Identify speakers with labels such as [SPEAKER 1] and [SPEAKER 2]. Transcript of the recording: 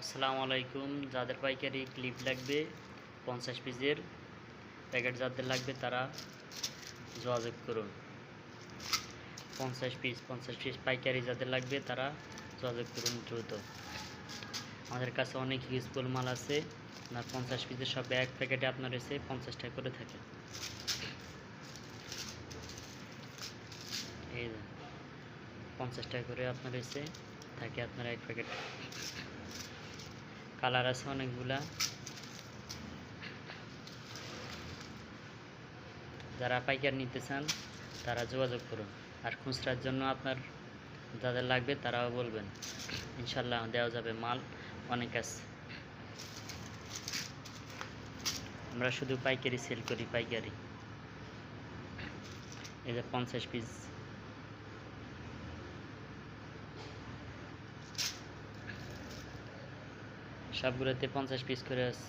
[SPEAKER 1] আসসালামু আলাইকুম। যাদের পাইকারি ক্লিপ লাগবে 50 পিসের প্যাকেট যাদের লাগবে তারা যোগাযোগ করুন। 50 পিস পাইকারি যাদের লাগবে তারা যোগাযোগ করুন দ্রুত। আমাদের কাছে অনেক ইউজফুল মাল আছে। আপনার 50 পিসের সব এক প্যাকেটে আপনার এসে 50 টাকা করে থাকে। এই 50 টাকা করে আপনার এসে থাকে আপনার এক প্যাকেট। কালার আছে অনেকগুলা। যারা পাইকারি নিতে চান তারা যোগাযোগ করুন। আর খুচরার জন্য আপনার যাদের লাগবে তারাও বলবেন, ইনশাল্লাহ দেওয়া যাবে। মাল অনেক আছে। আমরা শুধু পাইকারি সেল করি, পাইকারি। এই যে 50 পিস, সবগুলোতে 50 পিস করে আছে।